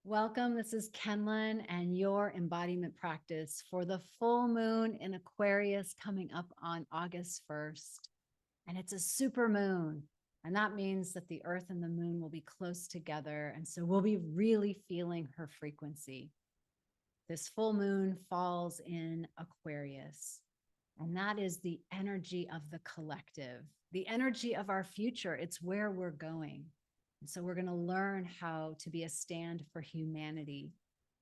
Welcome. This is Kenlin and your embodiment practice for the full moon in Aquarius coming up on August 1st. And it's a super moon. And that means that the earth and the moon will be close together. And so we'll be really feeling her frequency. This full moon falls in Aquarius. And that is the energy of the collective, the energy of our future. It's where we're going. And so we're going to learn how to be a stand for humanity,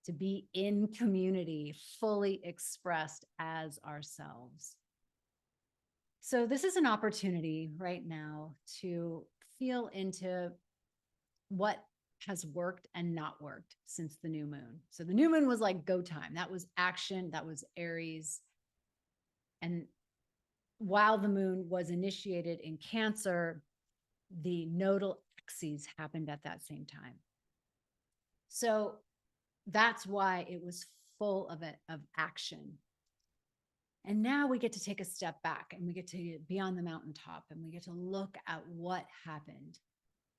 to be in community, fully expressed as ourselves. So this is an opportunity right now to feel into what has worked and not worked since the new moon. So the new moon was like go time. That was action. That was Aries. And while the moon was initiated in Cancer, the nodal axes happened at that same time. So that's why it was full of action. And now we get to take a step back and we get to be on the mountaintop and we get to look at what happened.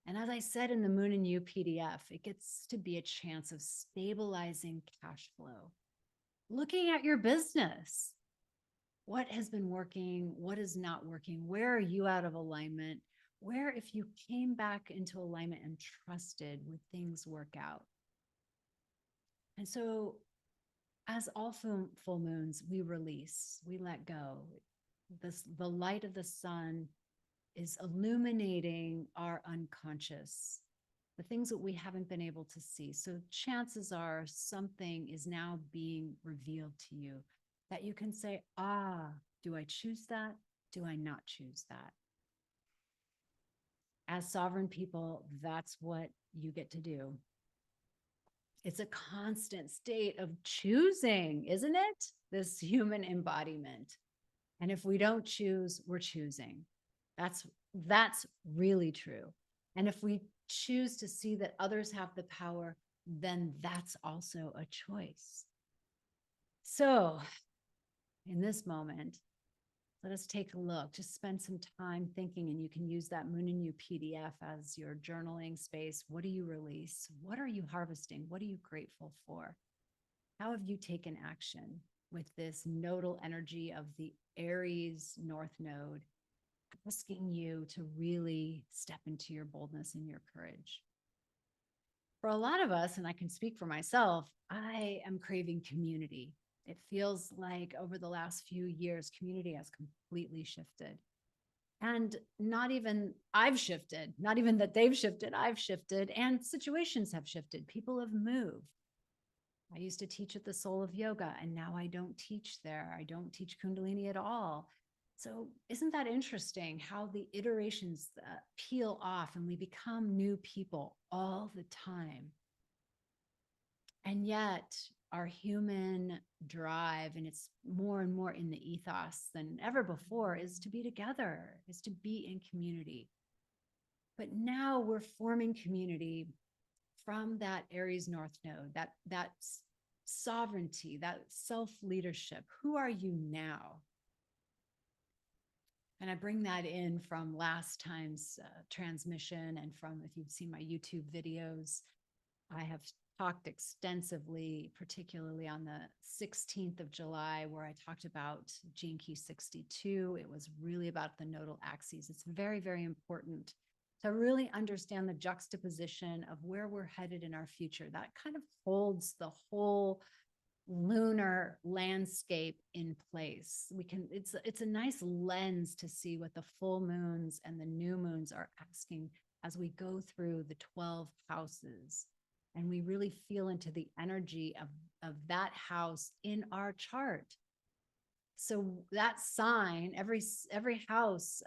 And as I said in the Moon and You PDF, it gets to be a chance of stabilizing cash flow, looking at your business. What has been working? What is not working? Where are you out of alignment? Where, if you came back into alignment and trusted, would things work out? And so, as all full moons, we release, we let go. The light of the sun is illuminating our unconscious, the things that we haven't been able to see. So chances are something is now being revealed to you that you can say, do I choose that? Do I not choose that? As sovereign people, that's what you get to do. It's a constant state of choosing, isn't it? This human embodiment. And if we don't choose, we're choosing. That's really true. And if we choose to see that others have the power, then that's also a choice. So in this moment, let us take a look, just spend some time thinking, and you can use that Moon and You PDF as your journaling space. What do you release? What are you harvesting? What are you grateful for? How have you taken action with this nodal energy of the Aries North Node, asking you to really step into your boldness and your courage? For a lot of us, and I can speak for myself, I am craving community. It feels like over the last few years, community has completely shifted. And not even I've shifted, not even that they've shifted, I've shifted, and situations have shifted. People have moved. I used to teach at the Soul of Yoga, and now I don't teach there. I don't teach Kundalini at all. So isn't that interesting how the iterations peel off and we become new people all the time? And yet our human drive, and it's more and more in the ethos than ever before, is to be together, is to be in community. But now we're forming community from that Aries North Node, that sovereignty, that self-leadership. Who are you now? And I bring that in from last time's transmission and from, if you've seen my YouTube videos, I have talked extensively, particularly on the 16th of July, where I talked about Gene Key 62. It was really about the nodal axes. It's very, very important to really understand the juxtaposition of where we're headed in our future. That kind of holds the whole lunar landscape in place. It's a nice lens to see what the full moons and the new moons are asking as we go through the 12 houses. And we really feel into the energy of that house in our chart. So that sign, every house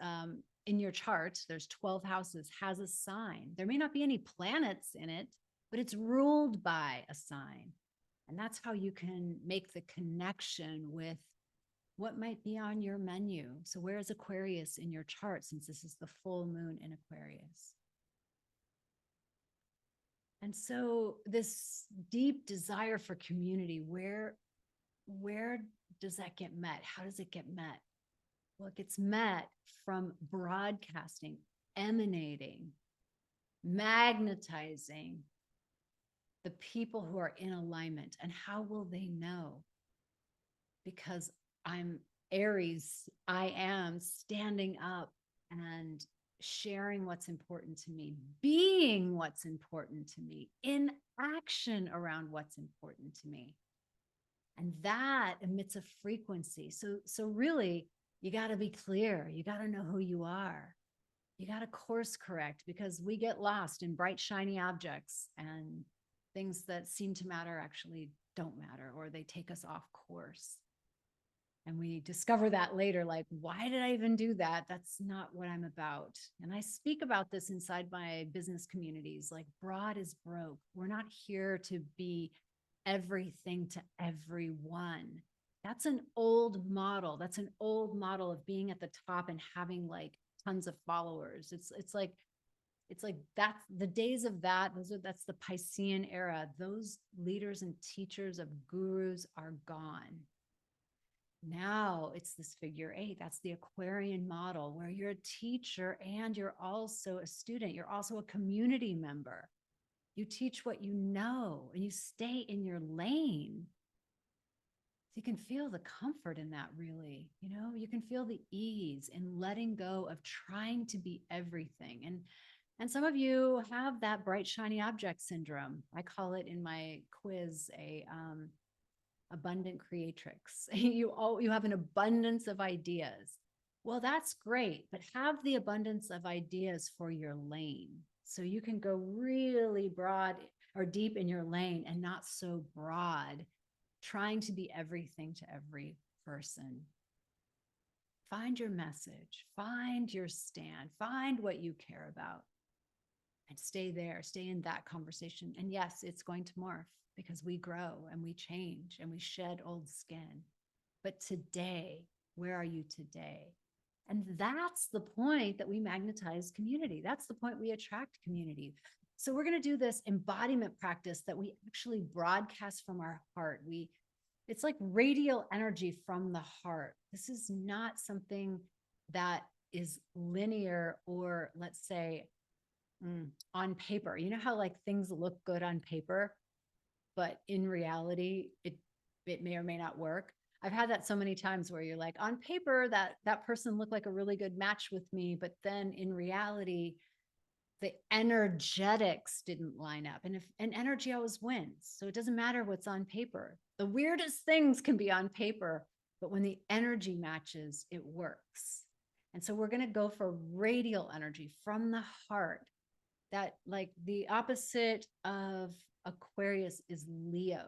in your chart, there's 12 houses, has a sign. There may not be any planets in it, but it's ruled by a sign. And that's how you can make the connection with what might be on your menu. So where is Aquarius in your chart, since this is the full moon in Aquarius? And so this deep desire for community, where does that get met? How does it get met? Well, it gets met from broadcasting, emanating, magnetizing the people who are in alignment. And how will they know? Because I'm Aries, I am standing up and sharing what's important to me, being what's important to me, in action around what's important to me. And that emits a frequency. So really, you got to be clear. You got to know who you are. You got to course correct, because we get lost in bright, shiny objects, and things that seem to matter actually don't matter, or they take us off course. And we discover that later, like, why did I even do that? That's not what I'm about. And I speak about this inside my business communities, like broad is broke. We're not here to be everything to everyone. That's an old model. That's an old model of being at the top and having like tons of followers. It's like that's the days of that. That's the Piscean era. Those leaders and teachers of gurus are gone. Now it's this figure 8. That's the Aquarian model, where you're a teacher and you're also a student. You're also a community member. You teach what you know and you stay in your lane. So you can feel the comfort in that, really. You can feel the ease in letting go of trying to be everything. And some of you have that bright, shiny object syndrome. I call it in my quiz a abundant creatrix. You have an abundance of ideas. Well, that's great, but have the abundance of ideas for your lane, so you can go really broad or deep in your lane, and not so broad, trying to be everything to every person. Find your message, find your stand, find what you care about, and stay there, stay in that conversation. And yes, it's going to morph, because we grow and we change and we shed old skin. But today, where are you today? And that's the point that we magnetize community. That's the point we attract community. So we're going to do this embodiment practice that we actually broadcast from our heart. It's like radial energy from the heart. This is not something that is linear, or let's say on paper. You know how like things look good on paper, but in reality, it may or may not work. I've had that so many times where you're like, on paper, that person looked like a really good match with me, but then in reality, the energetics didn't line up. And energy always wins. So it doesn't matter what's on paper. The weirdest things can be on paper, but when the energy matches, it works. And so we're going to go for radial energy from the heart. That, like, the opposite of Aquarius is Leo.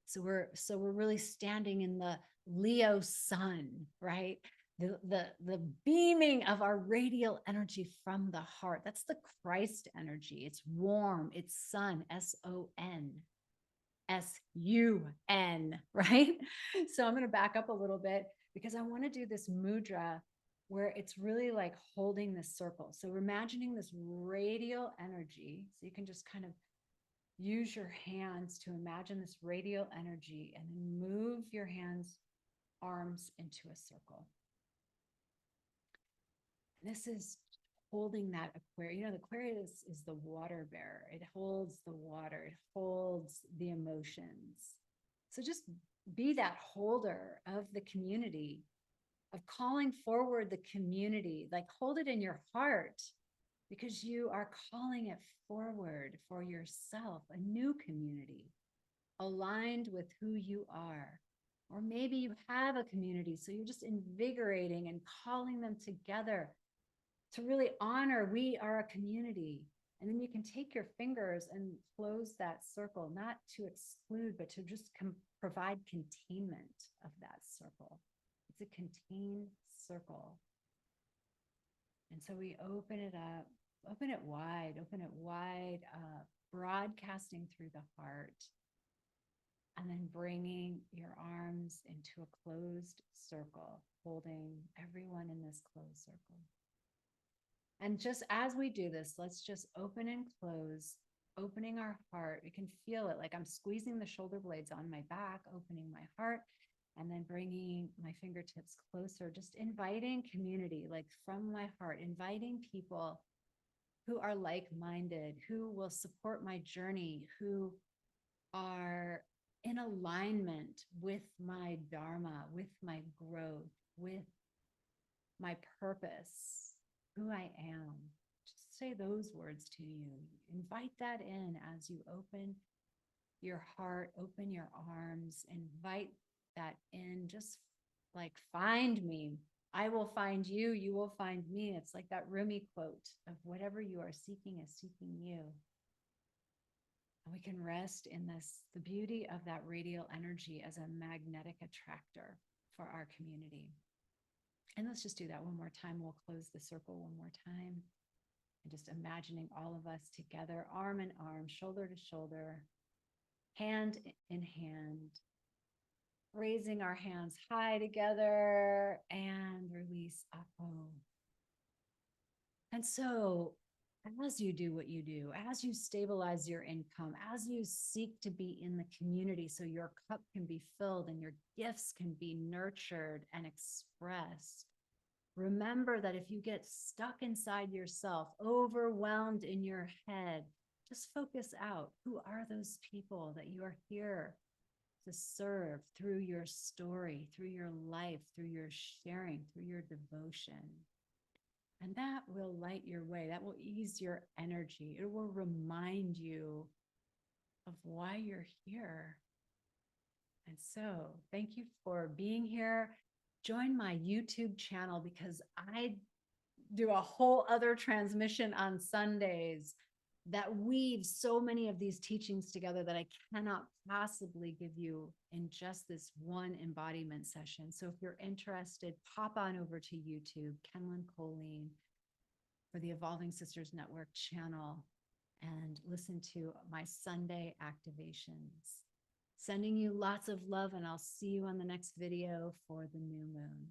So we're really standing in the Leo sun, right? The beaming of our radial energy from the heart. That's the Christ energy. It's warm, it's sun, SON, SUN, right? So I'm going to back up a little bit, because I want to do this mudra where it's really like holding this circle. So we're imagining this radial energy. So you can just kind of use your hands to imagine this radial energy, and then move your hands, arms into a circle. And this is holding that Aquarius. The Aquarius is the water bearer. It holds the water. It holds the emotions. So just be that holder of the community, of calling forward the community. Like, hold it in your heart, because you are calling it forward for yourself, a new community aligned with who you are. Or maybe you have a community, so you're just invigorating and calling them together to really honor, we are a community. And then you can take your fingers and close that circle, not to exclude, but to just provide containment of that circle. It's a contained circle. And so we open it up, open it wide up, broadcasting through the heart. And then bringing your arms into a closed circle, holding everyone in this closed circle. And just as we do this, let's just open and close, opening our heart. You can feel it, like I'm squeezing the shoulder blades on my back, opening my heart, and then bringing my fingertips closer, just inviting community, like from my heart, inviting people who are like-minded, who will support my journey, who are in alignment with my dharma, with my growth, with my purpose, who I am. Just say those words to you. Invite that in as you open your heart, open your arms, invite that in. Just like, find me. I will find you. You will find me. It's like that Rumi quote of whatever you are seeking is seeking you. And we can rest in this, the beauty of that radial energy as a magnetic attractor for our community. And let's just do that one more time. We'll close the circle one more time. And just imagining all of us together, arm in arm, shoulder to shoulder, hand in hand, raising our hands high together and release Apo. And so as you do what you do, as you stabilize your income, as you seek to be in the community so your cup can be filled and your gifts can be nurtured and expressed, remember that if you get stuck inside yourself, overwhelmed in your head, just focus out. Who are those people that you are here to serve through your story, through your life, through your sharing, through your devotion? And that will light your way. That will ease your energy. It will remind you of why you're here. And so thank you for being here. Join my YouTube channel because I do a whole other transmission on Sundays that weaves so many of these teachings together that I cannot possibly give you in just this one embodiment session. So if you're interested, pop on over to YouTube, Kenlyn Colleen, for the Evolving Sisters Network channel, and listen to my Sunday activations. Sending you lots of love, and I'll see you on the next video for the new moon.